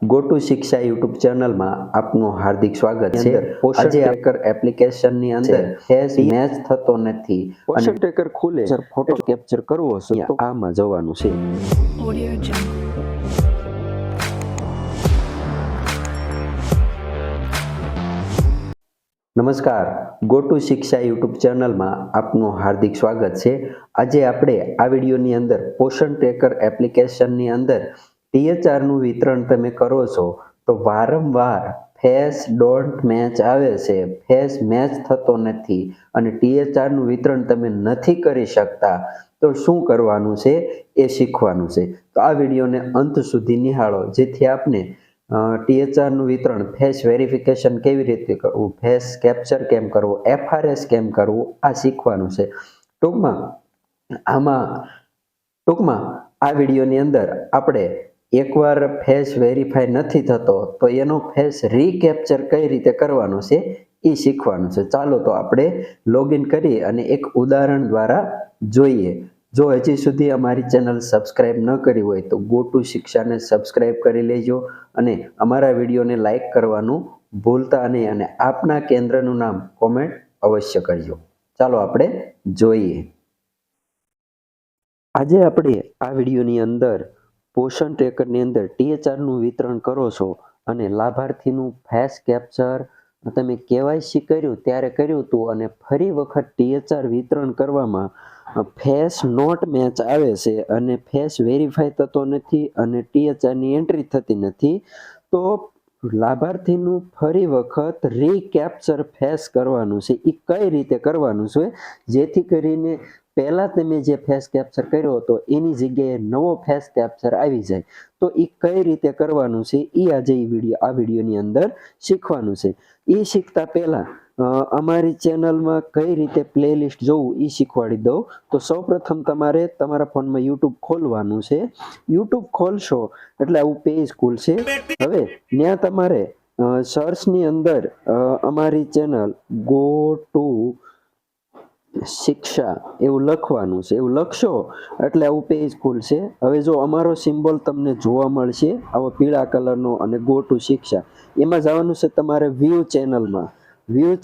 Go to શિક્ષા YouTube ચેનલમાં આપનું હાર્દિક સ્વાગત છે. આજે ટ્રેકર એપ્લિકેશનની અંદર ફેસ મેચ થતો નથી અને ટ્રેકર ખુલે ફોટો કેપ્ચર કરવો છે તો આમાં જવાનું છે. નમસ્કાર, ગો ટુ શિક્ષા યુટ્યુબ ચેનલમાં આપનું હાર્દિક સ્વાગત છે. આજે આપણે આ વિડીયોની અંદર પોષણ ટ્રેકર એપ્લિકેશનની અંદર THRનું વિતરણ તમે કરો છો તો વારંવાર ફેસ ડોન્ટ મેચ આવે છે, ફેસ મેચ થતો નથી અને THRનું વિતરણ તમે નથી કરી શકતા તો શું કરવાનું છે એ શીખવાનું છે. તો આ વિડીયોને અંત સુધી નિહાળો જેથી આપને THRનું વિતરણ, ફેસ વેરિફિકેશન કેવી રીતે કરવું, ફેસ કેપ્ચર કેમ કરવું, FRS કેમ કરવું આ શીખવાનું છે. ટૂંકમાં આ વિડીયોની અંદર આપણે એકવાર ફેસ વેરીફાઈ નથી થતો તો એનો ફેસ રીકેપ્ચર કઈ રીતે કરવાનો છે એ શીખવાનું છે. ચાલો તો આપણે લોગિન કરી અને એક ઉદાહરણ દ્વારા જોઈએ. જો હજી સુધી અમારી ચેનલ સબસ્ક્રાઇબ ન કરી હોય તો ગો ટુ શિક્ષાને સબસ્ક્રાઇબ કરી લેજો અને અમારા વિડીયોને લાઈક કરવાનું ભૂલતા નહીં અને આપના કેન્દ્રનું નામ કોમેન્ટ અવશ્ય કરજો. ચાલો આપણે જોઈએ. આજે આપણે આ વિડીયોની અંદર પોષણ ટ્રેકરની અંદર THRનું વિતરણ કરો છો અને લાભાર્થીનું ફેસ કેપ્ચર તમે KYC કર્યું ત્યારે કર્યું હતું અને ફરી વખત THR વિતરણ કરવામાં ફેસ નોટ મેચ આવે છે અને ફેસ વેરીફાઈ થતો નથી અને THRની એન્ટ્રી થતી નથી, તો લાભાર્થીનું ફરી વખત રીકેપ્ચર ફેસ કરવાનું છે. એ કઈ રીતે કરવાનું છે જેથી કરીને પહેલાં તમે જે ફેસ કેપ્ચર કર્યો હતો એની જગ્યાએ નવો ફેસ કેપ્ચર આવી જાય, તો એ કઈ રીતે કરવાનું છે એ આજે આ વિડીયોની અંદર શીખવાનું છે. એ શીખતા પહેલાં અમારી ચેનલમાં કઈ રીતે પ્લેલિસ્ટ જોવું એ શીખવાડી દઉં. તો સૌપ્રથમ તમારે તમારા ફોનમાં યુટ્યુબ ખોલવાનું છે. યુટ્યુબ ખોલશો એટલે આવું પેજ ખુલશે. હવે ત્યાં તમારે સર્ચની અંદર અમારી ચેનલ ગો ટુ શિક્ષા એવું લખવાનું છે. એવું લખશો એટલે આવું પેજ ખુલશે. હવે જો અમારો સિમ્બોલ તમને જોવા મળશે આવો પીળા કલરનો અને ગો ટુ શિક્ષા, એમાં જવાનું છે તમારે વ્યૂ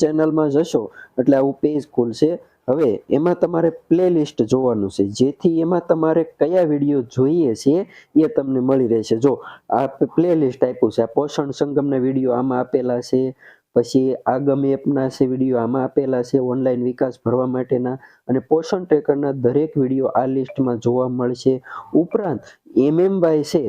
ચેનલમાં જશો એટલે આવું પેજ ખુલશે. હવે એમાં તમારે પ્લેલિસ્ટ જોવાનું છે જેથી એમાં તમારે કયા વિડીયો જોઈએ છે એ તમને મળી રહેશે. જો આ પ્લેલિસ્ટ આપ્યું છે, આ પોષણ સંગમના વિડીયો આમાં આપેલા છે, પછી આગમ એપના છે વિડીયો આમાં આપેલા છે, ઓનલાઈન વિકાસ ભરવા માટેના, અને પોષણ ટ્રેકરના દરેક વિડીયો આ લિસ્ટમાં જોવા મળશે. ઉપરાંત MMY છે,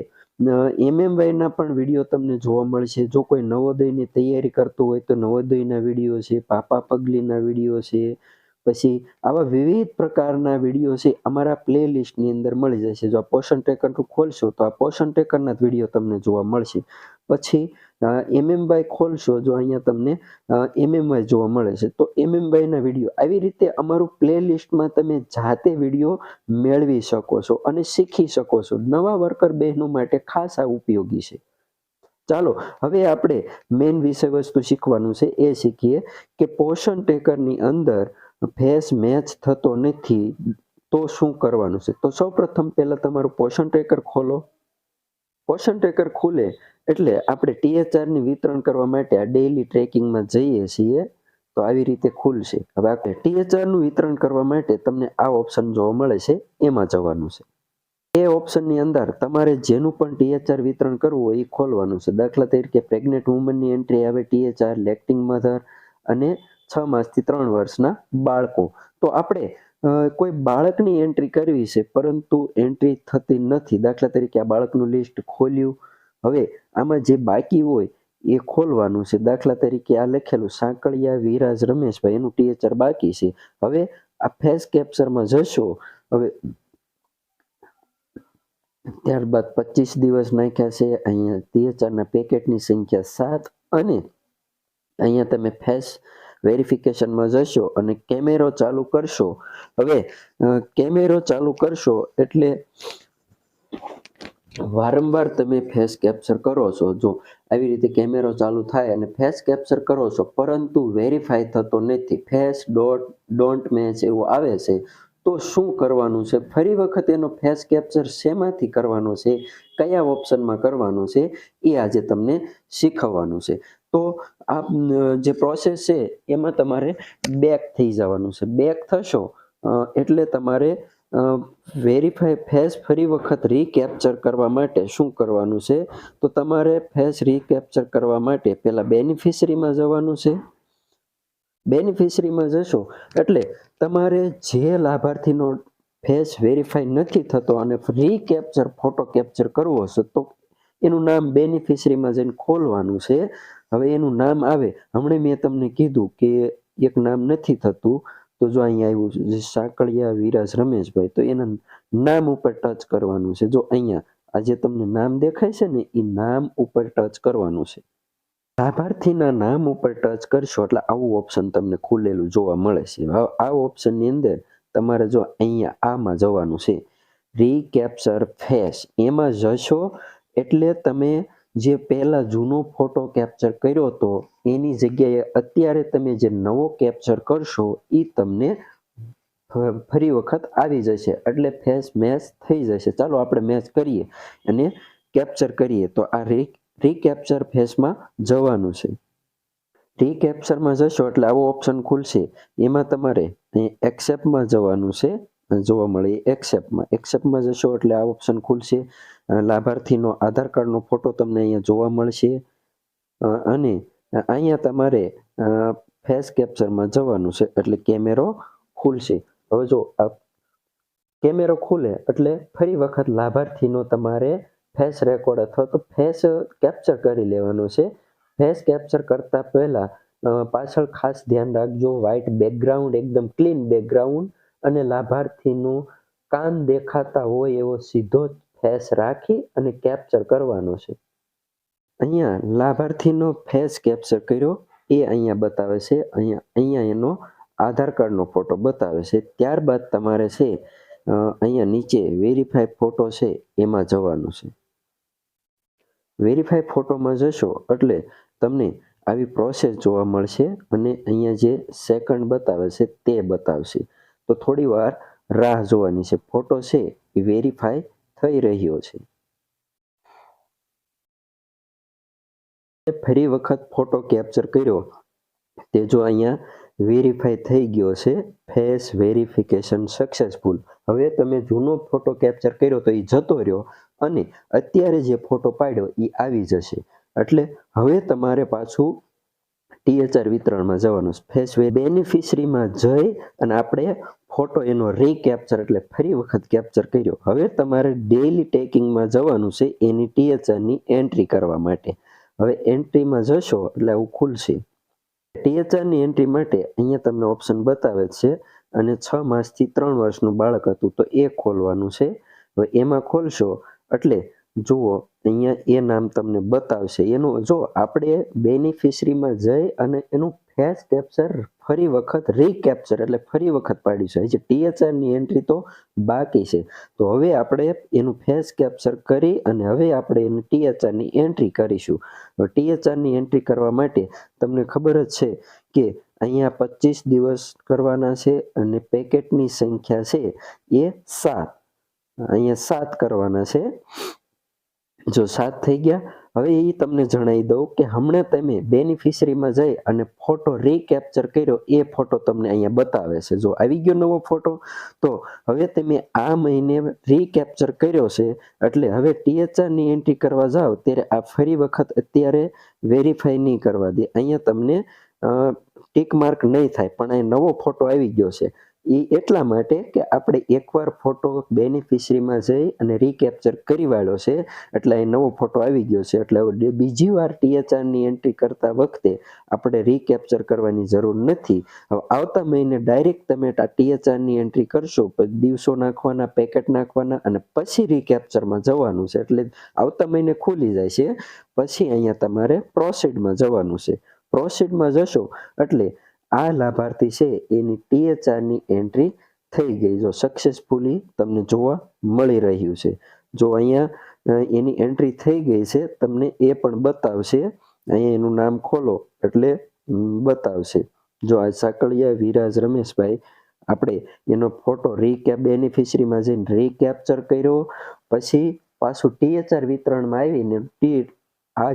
MMYના પણ વિડીયો તમને જોવા મળશે. જો કોઈ નવોદયની તૈયારી કરતું હોય તો નવોદયના વિડીયો છે, પાપા પગલીના વિડીયો છે, પછી આવા વિવિધ પ્રકારના વિડીયો છે અમારા પ્લેલિસ્ટની અંદર મળી જશે. જો આ પોષણ ટ્રેકર ખોલશો તો આ પોષણ ટ્રેકરના જ વિડીયો તમને જોવા મળશે. પછી MMY ખોલશો, જો અહીંયા તમને MMY જોવા મળે છે તો MMYના વિડીયો, આવી રીતે અમારું પ્લેલિસ્ટમાં તમે જાતે વિડીયો મેળવી શકો છો અને શીખી શકો છો. નવા વર્કર બહેનો માટે ખાસ આ ઉપયોગી છે. ચાલો હવે આપણે મેઇન વિષય વસ્તુ શીખવાનું છે એ શીખીએ કે પોષણ ટ્રેકરની અંદર ફેસ મેચ થતો નથી તો શું કરવાનું છે. તો સૌપ્રથમ પહેલા તમારું પોષણ ટ્રેકર ખોલો. પોષણ ટ્રેકર ખુલે એટલે આપણે THRની વિતરણ કરવા માટે આ ડેઇલી ટ્રેકિંગમાં જઈએ છીએ તો આવી રીતે ખુલશે. હવે આપણે THRનું વિતરણ કરવા માટે તમને આ ઓપ્શન જોવા મળે છે એમાં જવાનું છે. એ ઓપ્શનની અંદર તમારે જેનું પણ THR વિતરણ કરવું હોય એ ખોલવાનું છે. દાખલા તરીકે પ્રેગ્નેન્ટ વુમનની એન્ટ્રી આવે THR, લેક્ટિંગ મધર અને 6 માસથી 3 વર્ષના બાળકો. તો આપણે કોઈ બાળકની એન્ટ્રી કરવી છે પરંતુ એન્ટ્રી થતી નથી. દાખલા તરીકે આ બાળકનું લિસ્ટ ખોલ્યું, હવે આમાં જે બાકી હોય એ ખોલવાનું છે. દાખલા તરીકે આ લખેલું સાંકળિયા વિરાજ રમેશભાઈ, એનું THR બાકી છે. હવે આ ફેસ કેપ્ચરમાં જશો, હવે ત્યારબાદ 25 દિવસ નાખ્યા છે. અહીંયા THRના પેકેટની સંખ્યા 7 અને અહીંયા તમે ફેસ વેરિફિકેશનમાં જશો અને કેમેરો ચાલુ કરશો. હવે કેમેરો ચાલુ કરશો એટલે વારંવાર તમે ફેસ કેપ્ચર કરો છો. જો આવી રીતે કેમેરો ચાલુ થાય અને ફેસ કેપ્ચર કરો છો પરંતુ વેરીફાઈ થતો નથી, ફેસ ડોન્ટ મેચ એવું આવે છે, તો શું કરવાનું છે, ફરી વખત એનો ફેસ કેપ્ચર શેમાંથી કરવાનો છે, કયા ઓપ્શનમાં કરવાનો છે, એ આજે તમને શીખવવાનું છે. તો આ જે પ્રોસેસ છે એમાં તમારે બેક થઈ જવાનું છે. બેક થશો એટલે તમારે વેરીફાઈ ફેસ ફરી વખત રીકેપ્ચર કરવા માટે શું કરવાનું છે, તો તમારે ફેસ રીકેપ્ચર કરવા માટે પહેલાં બેનિફિશરીમાં જવાનું છે. બેનિફિશરીમાં જશો એટલે તમારે જે લાભાર્થીનો ફેસ વેરીફાઈ નથી થતો અને રીકેપ્ચર ફોટો કેપ્ચર કરવો છે તો એનું નામ બેનિફિશરીમાં જઈને ખોલવાનું છે. હવે એનું નામ આવે, હમણાં મેં તમને કીધું કે એક નામ નથી થતું, તો જો અહીંયા આવ્યું સાકળિયા વિરાજ રમેશભાઈ, તો એના નામ ઉપર ટચ કરવાનું છે. જો અહીંયા આ જે તમને નામ દેખાય છે ને એ નામ ઉપર ટચ કરવાનું છે. લાભાર્થીના નામ ઉપર ટચ કરશો એટલે આવું ઓપ્શન તમને ખુલેલું જોવા મળે છે. આ ઓપ્શનની અંદર તમારે જો અહીંયા આમાં જવાનું છે, રીકેપ્ચર ફેસ, એમાં જશો એટલે તમે જે પહેલા જૂનો ફોટો કેપ્ચર કર્યો હતો એની જગ્યાએ અત્યારે તમે જે નવો કેપ્ચર કરશો એ તમને ફરી વખત આવી જશે, એટલે ફેસ મેચ થઈ જશે. ચાલો આપણે મેચ કરીએ અને કેપ્ચર કરીએ. તો આ રીકેપ્ચર ફેસમાં જવાનું છે. રીકેપ્ચરમાં જશો એટલે આવો ઓપ્શન ખુલશે. એમાં તમારે એક્સેપ્ટમાં જવાનું છે, જોવા મળે એક્સેપ્ટમાં જશો એટલે આ ઓપ્શન ખુલશે. લાભાર્થીનો આધાર કાર્ડનો ફોટો તમને અહીંયા જોવા મળશે અને અહીંયા તમારે ફેસ કેપ્ચરમાં જવાનું છે એટલે કેમેરો ખુલશે. હવે જો આ કેમેરો ખુલે એટલે ફરી વખત લાભાર્થીનો તમારે ફેસ રેકોર્ડ અથવા તો ફેસ કેપ્ચર કરી લેવાનો છે. ફેસ કેપ્ચર કરતા પહેલા પાછળ ખાસ ધ્યાન રાખજો, વ્હાઇટ બેકગ્રાઉન્ડ, એકદમ ક્લીન બેકગ્રાઉન્ડ અને લાભાર્થીનું કાન દેખાતા હોય એવો સીધો ફેસ રાખી અને કેપ્ચર કરવાનો છે. અહીંયા લાભાર્થીનો ફેસ કેપ્ચર કર્યો એ અહીંયા બતાવે છે. અહીંયા એનો આધાર કાર્ડનો ફોટો બતાવે છે. ત્યારબાદ તમારે છે અહીંયા નીચે વેરીફાઈ ફોટો છે એમાં જવાનું છે. વેરીફાઈ ફોટોમાં જશો એટલે તમને આવી પ્રોસેસ જોવા મળશે અને અહીંયા જે સેકન્ડ બતાવે છે તે બતાવશે. તો થોડી વાર રાહ જોવાની છે. ફોટો છે એ વેરીફાઈ થઈ રહ્યો છે. ફરી વખત ફોટો કેપ્ચર કર્યો તે જો અહીંયા વેરીફાઈ થઈ ગયો છે, ફેસ વેરિફિકેશન સક્સેસફુલ. હવે તમે જૂનો ફોટો કેપ્ચર કર્યો તો એ જતો રહ્યો અને અત્યારે જે ફોટો પાડ્યો એ આવી જશે. એટલે હવે તમારે પાછું THR વિતરણમાં જવાનું. ફેસ બેનિફિશરીમાં જઈ અને આપણે ફોટો એનો રીકેપ્ચર એટલે ફરી વખત કેપ્ચર કર્યો. હવે તમારે ડેઇલી ટેકિંગમાં જવાનું છે એની THRની એન્ટ્રી કરવા માટે. હવે એન્ટ્રીમાં જશો એટલે આવું ખુલશે. THRની એન્ટ્રી માટે અહીંયા તમને ઓપ્શન બતાવે છે અને 6 માસથી 3 વર્ષનું બાળક હતું તો એ ખોલવાનું છે. હવે એમાં ખોલશો એટલે જુઓ અહીંયા એ નામ તમને બતાવશે. એનું જો આપણે બેનિફિશરીમાં જઈ અને એનું ફેસ કેપ્ચર ફરી વખત રીકેપ્ચર એટલે ફરી વખત પાડીશું. જે THRની એન્ટ્રી તો બાકી છે. તો હવે આપણે એનું ફેસ કેપ્ચર કરી અને હવે આપણે એની THRની એન્ટ્રી કરીશું. THRની એન્ટ્રી કરવા માટે તમને ખબર જ છે કે અહીંયા 25 દિવસ કરવાના છે અને પેકેટની સંખ્યા છે એ 7. અહીંયા 7 કરવાના છે. જો 7 થઈ ગયા. હવે એ તમને જણાવી દઉં કે હમણાં તમે બેનિફિશરીમાં જઈ અને ફોટો રીકેપ્ચર કર્યો એ ફોટો તમને અહીંયા બતાવે છે. જો આવી ગયો નવો ફોટો, તો હવે તમે આ મહિને રીકેપ્ચર કર્યો છે એટલે હવે THRની એન્ટ્રી કરવા જાઓ ત્યારે આ ફરી વખત અત્યારે વેરીફાઈ નહીં કરવા દે. અહીંયા તમને ટીક માર્ક નહીં થાય, પણ અહીં નવો ફોટો આવી ગયો છે. એ એટલા માટે કે આપણે એકવાર ફોટો બેનિફિશરીમાં જઈ અને રીકેપ્ચર કરી વાળ્યો છે એટલે અહીં નવો ફોટો આવી ગયો છે. એટલે હવે બીજી વાર THRની એન્ટ્રી કરતા વખતે આપણે રીકેપ્ચર કરવાની જરૂર નથી. હવે આવતા મહિને ડાયરેક્ટ તમે THRની એન્ટ્રી કરશો, દિવસો નાખવાના, પેકેટ નાખવાના અને પછી રીકેપ્ચરમાં જવાનું છે. એટલે આવતા મહિને ખુલી જાય છે. પછી અહીંયા તમારે પ્રોસીડમાં જવાનું છે. પ્રોસીડમાં જશો એટલે આ લાભાર્થી છે એની THRની એન્ટ્રી થઈ ગઈ. જો સક્સેસફુલી તમને જોવા મળી રહ્યું છે. જો અહીંયા એની એન્ટ્રી થઈ ગઈ છે તમને એ પણ બતાવશે. અહીંયા એનું નામ ખોલો એટલે બતાવશે. જો આ સાકળિયા વિરાજ રમેશભાઈ આપણે એનો ફોટો બેનિફિશરીમાં જઈને રીકેપ્ચર કર્યો, પછી પાછું THR વિતરણમાં આવીને આ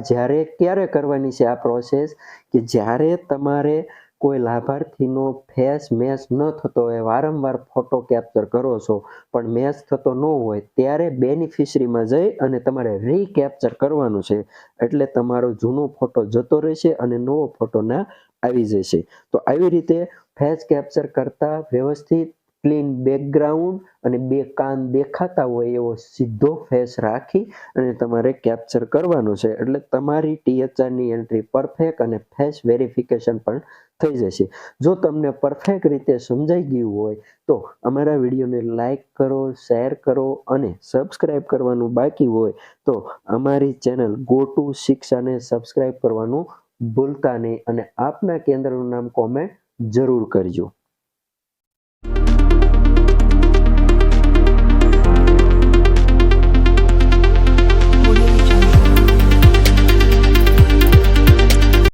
ક્યારે કરવાની છે આ પ્રોસેસ કે જ્યારે તમારે કોઈ લાભાર્થીનો ફેસ મેચ ન થતો હોય, વારંવાર ફોટો કેપ્ચર કરો છો પણ મેચ થતો ન હોય, ત્યારે બેનિફિશરીમાં જઈ અને તમારે રીકેપ્ચર કરવાનું છે. એટલે તમારો જૂનો ફોટો જતો રહેશે અને નવો ફોટો ના આવી જશે. તો આવી રીતે ફેસ કેપ્ચર કરતા વ્યવસ્થિત ક્લીન બેકગ્રાઉન્ડ અને 2 કાન દેખાતા હોય એવો સીધો ફેસ રાખી અને તમારે કેપ્ચર કરવાનું છે. એટલે તમારી THRની એન્ટ્રી પરફેક્ટ અને ફેસ વેરિફિકેશન પણ થઈ જશે. જો તમને પરફેક્ટ રીતે સમજાઈ ગયું હોય તો અમારા વિડીયોને લાઈક કરો, શેર કરો અને સબસ્ક્રાઇબ કરવાનું બાકી હોય તો અમારી ચેનલ ગો ટુ શિક્ષાને સબસ્ક્રાઇબ કરવાનું ભૂલતા નહીં અને આપના કેન્દ્રનું નામ કોમેન્ટ જરૂર કરજો.